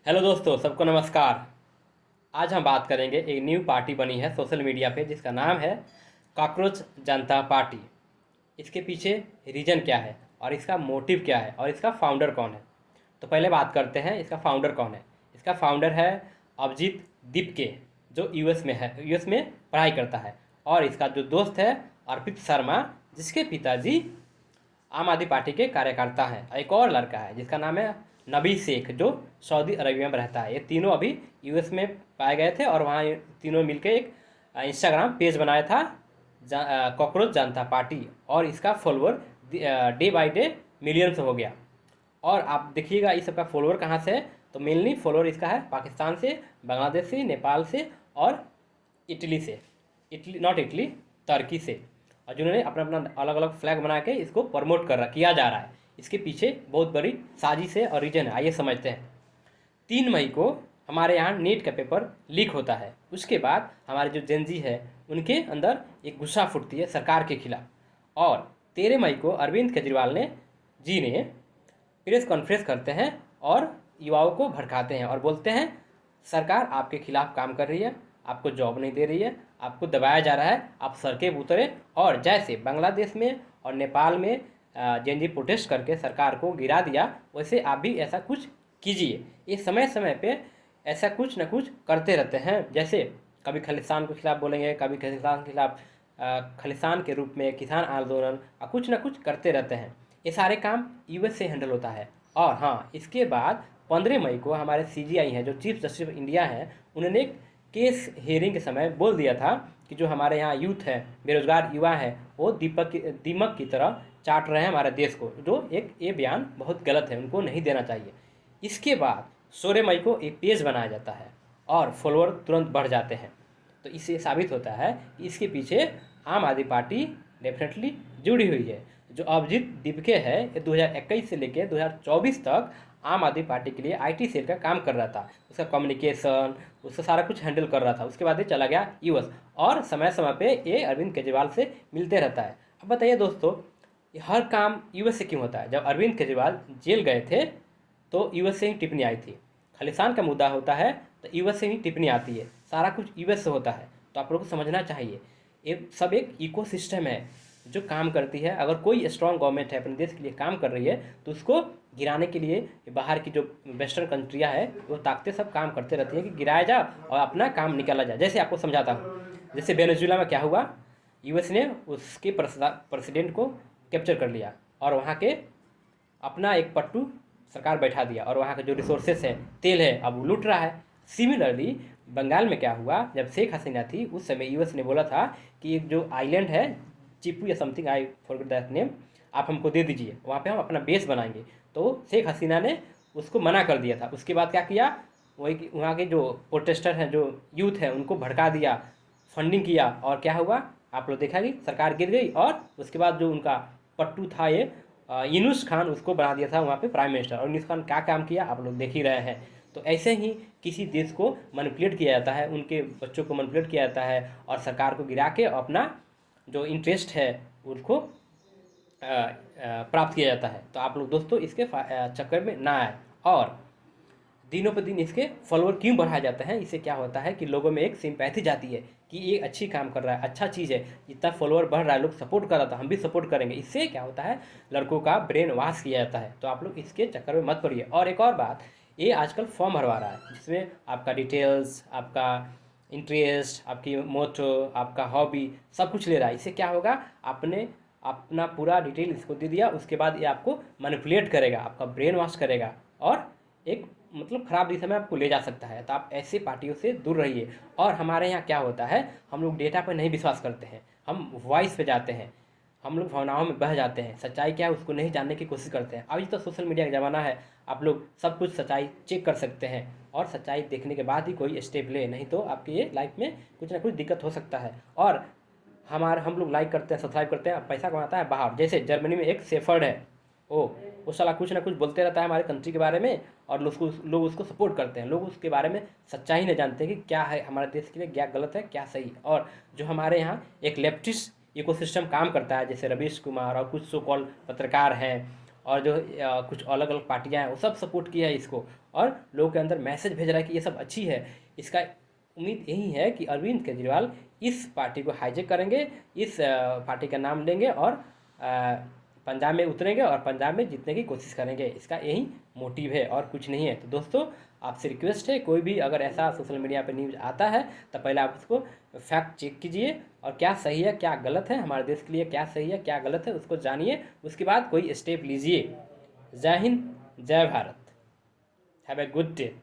Hello दोस्तों, सबको नमस्कार। आज हम बात करेंगे एक न्यू पार्टी बनी है सोशल मीडिया पे जिसका नाम है कॉकरोच जनता पार्टी। इसके पीछे रीज़न क्या है और इसका मोटिव क्या है और इसका फाउंडर कौन है। तो पहले बात करते हैं इसका फाउंडर कौन है। इसका फाउंडर है अभिजीत दीपके, जो यूएस में है, यूएस में पढ़ाई करता है। और इसका जो दोस्त है अर्पित शर्मा, जिसके पिताजी आम आदमी पार्टी के कार्यकर्ता हैं। एक और लड़का है जिसका नाम है नबी शेख, जो सऊदी अरबिया में रहता है। ये तीनों अभी यूएस में पाए गए थे और वहाँ ये तीनों मिलकर एक इंस्टाग्राम पेज बनाया था, कॉकरोच जनता पार्टी। और इसका follower day by day millions हो गया। और आप देखिएगा इस सबका फॉलोअर कहाँ से है, तो मेनली फॉलोअर इसका है पाकिस्तान से, बांग्लादेश से, नेपाल से और इटली से। इटली नॉट इटली, तुर्की से। और जिन्होंने अपना अपना अलग अलग फ्लैग बना के इसको प्रमोट किया जा रहा है। इसके पीछे बहुत बड़ी साजिश है और रीजन है, आइए समझते हैं। 3 मई को हमारे यहाँ नीट का पेपर लीक होता है। उसके बाद हमारे जो जेनजी है उनके अंदर एक गुस्सा फूटती है सरकार के खिलाफ। और 13 मई को अरविंद केजरीवाल ने प्रेस कॉन्फ्रेंस करते हैं और युवाओं को भड़काते हैं और बोलते हैं सरकार आपके खिलाफ काम कर रही है, आपको जॉब नहीं दे रही है, आपको दबाया जा रहा है, आप सड़कें उतरे। और जैसे बांग्लादेश में और नेपाल में जेनजी प्रोटेस्ट करके सरकार को गिरा दिया, वैसे आप भी ऐसा कुछ कीजिए। ये समय समय पे ऐसा कुछ न कुछ करते रहते हैं। जैसे कभी खालिस्तान के खिलाफ बोलेंगे, कभी खालिस्तान के खिलाफ खालिस्तान के रूप में किसान आंदोलन, कुछ ना कुछ करते रहते हैं। ये सारे काम यूएस से हैंडल होता है। और हाँ, इसके बाद 15 मई को हमारे सीजीआई हैं, जो चीफ जस्टिस ऑफ इंडिया हैं, उन्होंने एक केस हियरिंग के समय बोल दिया था कि जो हमारे यहाँ यूथ है, बेरोजगार युवा है, वो दीमक की तरह चाट रहे हैं हमारे देश को। जो ये बयान बहुत गलत है, उनको नहीं देना चाहिए। इसके बाद 16 मई को एक पेज बनाया जाता है और फॉलोअर तुरंत बढ़ जाते हैं। तो इससे साबित होता है कि इसके पीछे आम आदमी पार्टी डेफिनेटली जुड़ी हुई है। जो अभिजीत दीपके है, ये 2021 से लेकर 2024 तक आम आदमी पार्टी के लिए आईटी सेल का काम कर रहा था। उसका कम्युनिकेशन, उसका सारा कुछ हैंडल कर रहा था। उसके बाद ये चला गया यूएस और समय समय पे ये अरविंद केजरीवाल से मिलते रहता है। अब बताइए दोस्तों, ये हर काम यूएस से क्यों होता है? जब अरविंद केजरीवाल जेल गए थे तो यूएस से ही टिप्पणी आई थी। खालिस्तान का मुद्दा होता है तो यूएस से ही टिप्पणी आती है। सारा कुछ यूएस से होता है। तो आप लोग को समझना चाहिए, ये सब एक इकोसिस्टम है जो काम करती है। अगर कोई स्ट्रांग गवर्नमेंट है, अपने देश के लिए काम कर रही है, तो उसको गिराने के लिए बाहर की जो वेस्टर्न कंट्रियाँ है, वो ताकतें सब काम करते रहती हैं कि गिराया जाए और अपना काम निकाला जाए। जैसे आपको समझाता हूँ, जैसे वेनेजुएला में क्या हुआ, यूएस ने उसके प्रेसिडेंट को कैप्चर कर लिया और वहाँ के अपना एक पट्टू सरकार बैठा दिया और वहाँ के जो रिसोर्सेस है, तेल है, अब वो लूट रहा है। सिमिलरली बंगाल में क्या हुआ, जब शेख हसीना थी उस समय यूएस ने बोला था कि एक जो आइलैंड है चिपू या something, I forget that name, आप हमको दे दीजिए, वहाँ पे हम अपना बेस बनाएंगे। तो शेख हसीना ने उसको मना कर दिया था। उसके बाद क्या किया, वही वहाँ के जो प्रोटेस्टर हैं, जो यूथ है, उनको भड़का दिया, फंडिंग किया। और क्या हुआ आप लोग देखा कि सरकार गिर गई। और उसके बाद जो उनका पट्टू था ये यूनुस खान, उसको बना दिया था वहाँ पे प्राइम मिनिस्टर। और यूनुस खान क्या काम किया आप लोग देख ही रहे हैं। तो ऐसे ही किसी देश को मैनिपुलेट किया जाता है, उनके बच्चों को मैनिपुलेट किया जाता है और सरकार को गिरा के अपना जो इंटरेस्ट है उसको प्राप्त किया जाता है। तो आप लोग दोस्तों इसके चक्कर में ना आए। और दिनों पर दिन इसके फॉलोअर क्यों बढ़ाए जाते हैं, इससे क्या होता है कि लोगों में एक सिंपैथी जाती है कि ये अच्छी काम कर रहा है, अच्छा चीज़ है, जितना फॉलोअर बढ़ रहा है, लोग सपोर्ट कर रहा था, हम भी सपोर्ट करेंगे। इससे क्या होता है, लड़कों का ब्रेन वॉश किया जाता है। तो आप लोग इसके चक्कर में मत पड़िए। और एक और बात, ये आजकल फॉर्म भरवा रहा है जिसमें आपका डिटेल्स, आपका इंटरेस्ट, आपकी मोटो, आपका हॉबी, सब कुछ ले रहा है। इससे क्या होगा, आपने अपना पूरा डिटेल इसको दे दिया, उसके बाद ये आपको मैनिपुलेट करेगा, आपका ब्रेन वॉश करेगा और एक मतलब ख़राब दिशा में आपको ले जा सकता है। तो आप ऐसी पार्टियों से दूर रहिए। और हमारे यहाँ क्या होता है, हम लोग डेटा पर नहीं विश्वास करते हैं, हम वॉइस पे जाते हैं, हम लोग भावनाओं में बह जाते हैं। सच्चाई क्या है उसको नहीं जानने की कोशिश करते हैं। अभी तो सोशल मीडिया का ज़माना है, आप लोग सब कुछ सच्चाई चेक कर सकते हैं और सच्चाई देखने के बाद ही कोई स्टेप ले, नहीं तो आपकी ये लाइफ में कुछ ना कुछ दिक्कत हो सकता है। और हम लोग लाइक करते हैं, सब्सक्राइब करते हैं, पैसा कमाता है बाहर। जैसे जर्मनी में एक शेफर्ड है, वो साला कुछ ना कुछ बोलते रहता है हमारे कंट्री के बारे में और लोग उसको सपोर्ट करते हैं। लोग उसके बारे में सच्चाई नहीं जानते कि क्या है हमारे देश के लिए, क्या गलत है क्या सही। और जो हमारे यहाँ एक लेफ्टिस्ट इकोसिस्टम काम करता है, जैसे रवीश कुमार और कुछ सो कॉल पत्रकार हैं और जो कुछ अलग अलग पार्टियां हैं वो सब सपोर्ट किया है इसको, और लोगों के अंदर मैसेज भेज रहा है कि ये सब अच्छी है। इसका उम्मीद यही है कि अरविंद केजरीवाल इस पार्टी को हाईजैक करेंगे, इस पार्टी का नाम लेंगे और पंजाब में उतरेंगे और पंजाब में जीतने की कोशिश करेंगे। इसका यही मोटिव है और कुछ नहीं है। तो दोस्तों, आपसे रिक्वेस्ट है, कोई भी अगर ऐसा सोशल मीडिया पर न्यूज़ आता है तो पहले आप उसको फैक्ट चेक कीजिए, और क्या सही है क्या गलत है, हमारे देश के लिए क्या सही है क्या गलत है उसको जानिए, उसके बाद कोई स्टेप लीजिए। जय हिंद, जय Bharat. Have a good day.